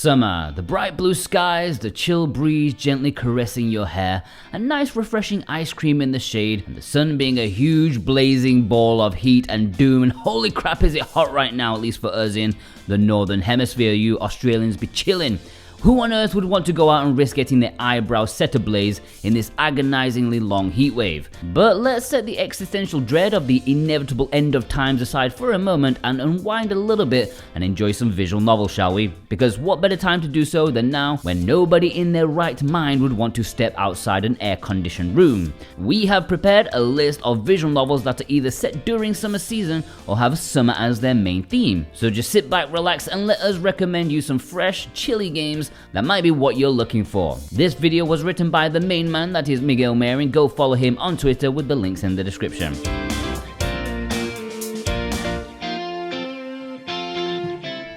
Summer, the bright blue skies, the chill breeze gently caressing your hair, a nice refreshing ice cream in the shade, and the sun being a huge blazing ball of heat and doom, and holy crap is it hot right now, at least for us in the northern hemisphere. You Australians be chilling. Who on earth would want to go out and risk getting their eyebrows set ablaze in this agonizingly long heat wave? But let's set the existential dread of the inevitable end of times aside for a moment and unwind a little bit and enjoy some visual novel, shall we? Because what better time to do so than now, when nobody in their right mind would want to step outside an air-conditioned room. We have prepared a list of visual novels that are either set during summer season or have summer as their main theme. So just sit back, relax, and let us recommend you some fresh, chilly games that might be what you're looking for. This video was written by the main man, that is Miguel Marin. Go follow him on Twitter with the links in the description.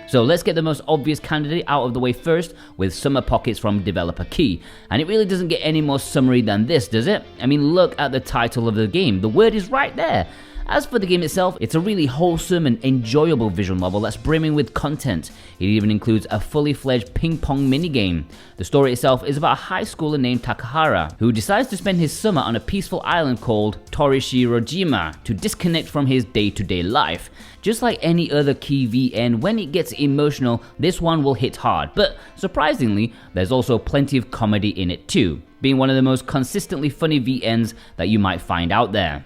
So let's get the most obvious candidate out of the way first with Summer Pockets from developer Key. And it really doesn't get any more summary than this, does it? I mean, look at the title of the game. The word is right there. As for the game itself, it's a really wholesome and enjoyable visual novel that's brimming with content. It even includes a fully fledged ping pong minigame. The story itself is about a high schooler named Takahara, who decides to spend his summer on a peaceful island called Torishirojima to disconnect from his day-to-day life. Just like any other Key VN, when it gets emotional, this one will hit hard, but surprisingly, there's also plenty of comedy in it too, being one of the most consistently funny VNs that you might find out there.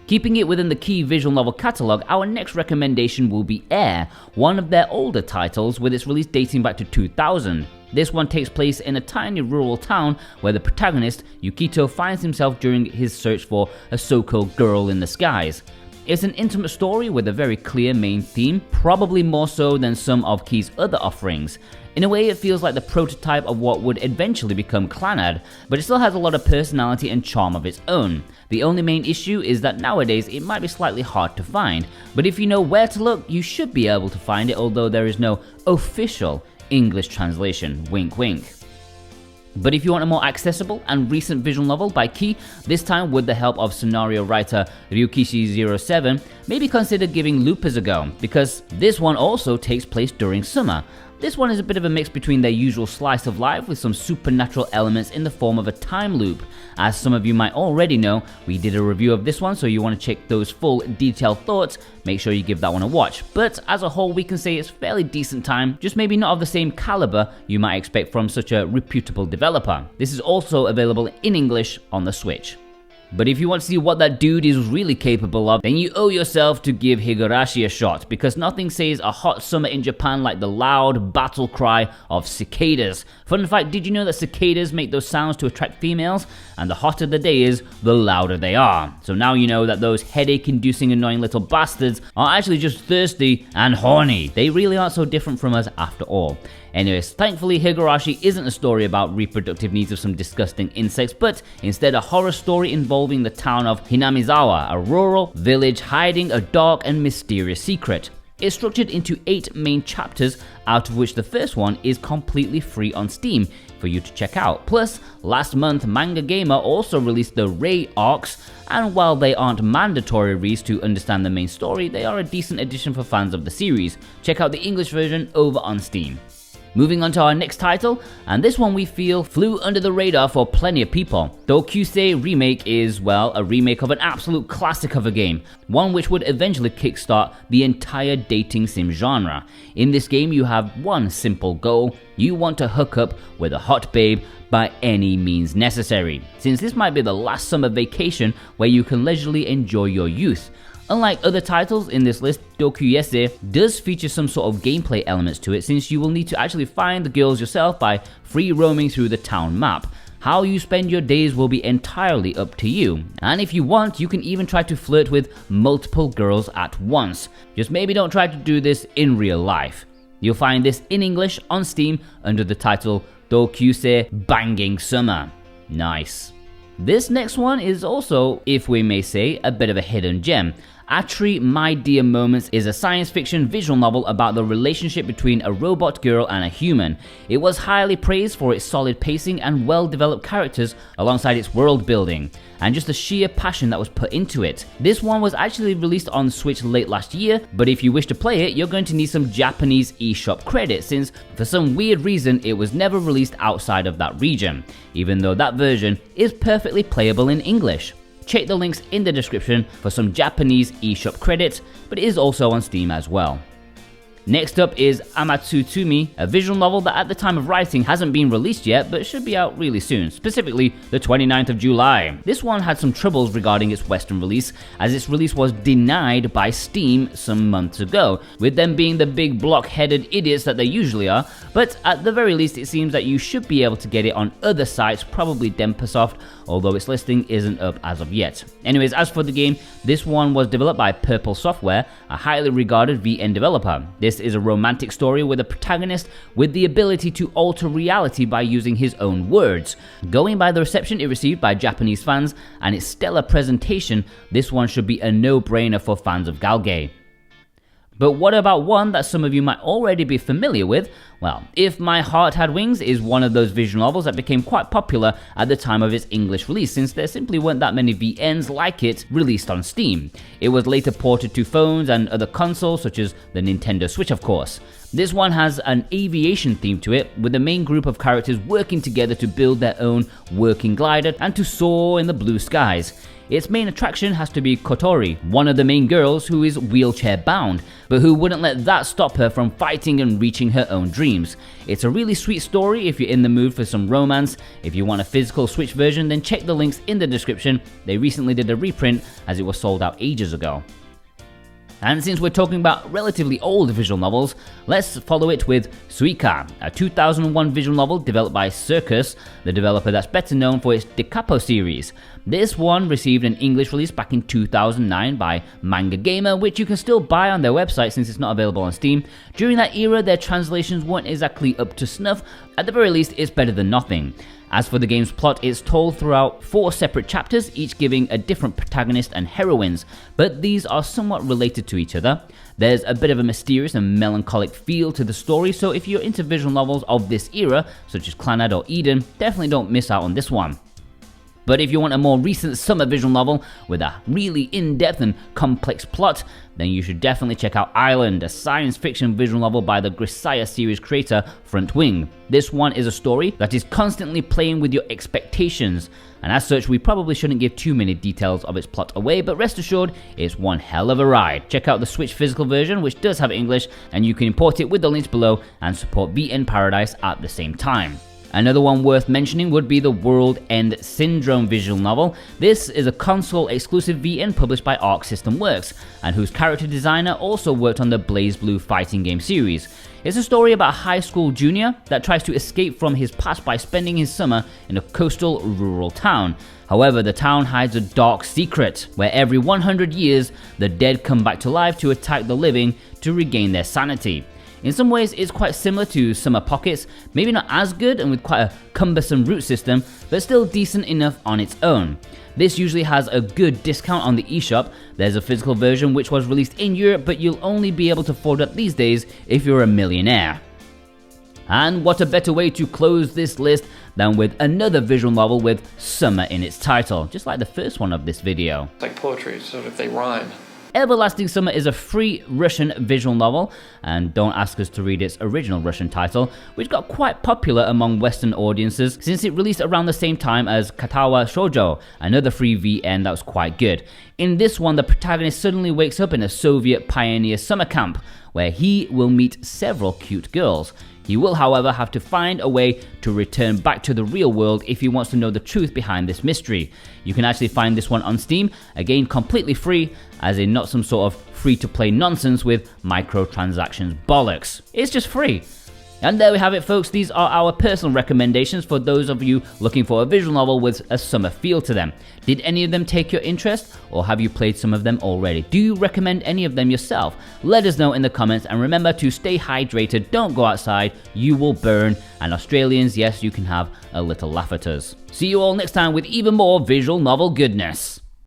Keeping it within the Key visual novel catalogue, our next recommendation will be Air, one of their older titles with its release dating back to 2000. This one takes place in a tiny rural town where the protagonist, Yukito, finds himself during his search for a so-called girl in the skies. It's an intimate story with a very clear main theme, probably more so than some of Key's other offerings. In a way, it feels like the prototype of what would eventually become Clannad, but it still has a lot of personality and charm of its own. The only main issue is that nowadays it might be slightly hard to find, but if you know where to look, you should be able to find it, although there is no official English translation, wink wink. But if you want a more accessible and recent visual novel by Key, this time with the help of scenario writer Ryukishi07, maybe consider giving Loopers a go, because this one also takes place during summer. This one is a bit of a mix between their usual slice of life with some supernatural elements in the form of a time loop. As some of you might already know, we did a review of this one, so you want to check those full detailed thoughts, make sure you give that one a watch. But as a whole, we can say it's fairly decent time, just maybe not of the same caliber you might expect from such a reputable developer. This is also available in English on the Switch. But if you want to see what that dude is really capable of, then you owe yourself to give Higurashi a shot, because nothing says a hot summer in Japan like the loud battle cry of cicadas. Fun fact, did you know that cicadas make those sounds to attract females? And the hotter the day is, the louder they are. So now you know that those headache-inducing annoying little bastards are actually just thirsty and horny. They really aren't so different from us after all. Anyways, thankfully Higurashi isn't a story about reproductive needs of some disgusting insects, but instead a horror story involving the town of Hinamizawa, a rural village hiding a dark and mysterious secret. It's structured into 8 main chapters, out of which the first one is completely free on Steam for you to check out. Plus, last month Manga Gamer also released the Rei arcs, and while they aren't mandatory reads to understand the main story, they are a decent addition for fans of the series. Check out the English version over on Steam. Moving on to our next title, and this one we feel flew under the radar for plenty of people. Doukyuusei Remake is, well, a remake of an absolute classic of a game, one which would eventually kickstart the entire dating sim genre. In this game you have one simple goal: you want to hook up with a hot babe by any means necessary, since this might be the last summer vacation where you can leisurely enjoy your youth. Unlike other titles in this list, Doukyuusei does feature some sort of gameplay elements to it, since you will need to actually find the girls yourself by free roaming through the town map. How you spend your days will be entirely up to you, and if you want, you can even try to flirt with multiple girls at once. Just maybe don't try to do this in real life. You'll find this in English on Steam under the title Doukyuusei Banging Summer. Nice. This next one is also, if we may say, a bit of a hidden gem. Atri, My Dear Moments is a science fiction visual novel about the relationship between a robot girl and a human. It was highly praised for its solid pacing and well-developed characters alongside its world building, and just the sheer passion that was put into it. This one was actually released on Switch late last year, but if you wish to play it, you're going to need some Japanese eShop credit, since for some weird reason it was never released outside of that region, even though that version is perfectly playable in English. Check the links in the description for some Japanese eShop credits, but it is also on Steam as well. Next up is Amatsutsumi, a visual novel that at the time of writing hasn't been released yet but should be out really soon, specifically the 29th of July. This one had some troubles regarding its Western release, as its release was denied by Steam some months ago, with them being the big block-headed idiots that they usually are, but at the very least it seems that you should be able to get it on other sites, probably Denpasoft, although its listing isn't up as of yet. Anyways, as for the game, this one was developed by Purple Software, a highly regarded VN developer. This is a romantic story with a protagonist with the ability to alter reality by using his own words. Going by the reception it received by Japanese fans and its stellar presentation, this one should be a no-brainer for fans of Galgame. But what about one that some of you might already be familiar with? Well, If My Heart Had Wings is one of those visual novels that became quite popular at the time of its English release, since there simply weren't that many VNs like it released on Steam. It was later ported to phones and other consoles, such as the Nintendo Switch of course. This one has an aviation theme to it, with the main group of characters working together to build their own working glider and to soar in the blue skies. Its main attraction has to be Kotori, one of the main girls who is wheelchair bound, but who wouldn't let that stop her from fighting and reaching her own dreams. It's a really sweet story if you're in the mood for some romance. If you want a physical Switch version, then check the links in the description. They recently did a reprint as it was sold out ages ago. And since we're talking about relatively old visual novels, let's follow it with Suika, a 2001 visual novel developed by Circus, the developer that's better known for its Decapo series. This one received an English release back in 2009 by Manga Gamer, which you can still buy on their website since it's not available on Steam. During that era, their translations weren't exactly up to snuff. At the very least, it's better than nothing. As for the game's plot, it's told throughout 4 separate chapters, each giving a different protagonist and heroines, but these are somewhat related to each other. There's a bit of a mysterious and melancholic feel to the story, so if you're into visual novels of this era, such as Clannad or Eden, definitely don't miss out on this one. But if you want a more recent summer visual novel with a really in-depth and complex plot, then you should definitely check out Island, a science fiction visual novel by the Grisaya series creator Front Wing. This one is a story that is constantly playing with your expectations, and as such we probably shouldn't give too many details of its plot away, but rest assured it's one hell of a ride. Check out the Switch physical version, which does have English, and you can import it with the links below and support VN Paradise at the same time. Another one worth mentioning would be the World End Syndrome visual novel. This is a console-exclusive VN published by Arc System Works, and whose character designer also worked on the BlazBlue fighting game series. It's a story about a high school junior that tries to escape from his past by spending his summer in a coastal rural town. However, the town hides a dark secret, where every 100 years, the dead come back to life to attack the living to regain their sanity. In some ways, it's quite similar to Summer Pockets, maybe not as good and with quite a cumbersome route system, but still decent enough on its own. This usually has a good discount on the eShop. There's a physical version which was released in Europe, but you'll only be able to afford it these days if you're a millionaire. And what a better way to close this list than with another visual novel with summer in its title, just like the first one of this video. It's like poetry, sort of, they rhyme. Everlasting Summer is a free Russian visual novel, and don't ask us to read its original Russian title, which got quite popular among Western audiences since it released around the same time as Katawa Shoujo, another free VN that was quite good. In this one, the protagonist suddenly wakes up in a Soviet pioneer summer camp, where he will meet several cute girls. He will, however, have to find a way to return back to the real world if he wants to know the truth behind this mystery. You can actually find this one on Steam, again completely free, as in not some sort of free-to-play nonsense with microtransactions bollocks. It's just free. And there we have it, folks. These are our personal recommendations for those of you looking for a visual novel with a summer feel to them. Did any of them take your interest, or have you played some of them already? Do you recommend any of them yourself? Let us know in the comments, and remember to stay hydrated, don't go outside, you will burn, and Australians, yes, you can have a little laugh at us. See you all next time with even more visual novel goodness.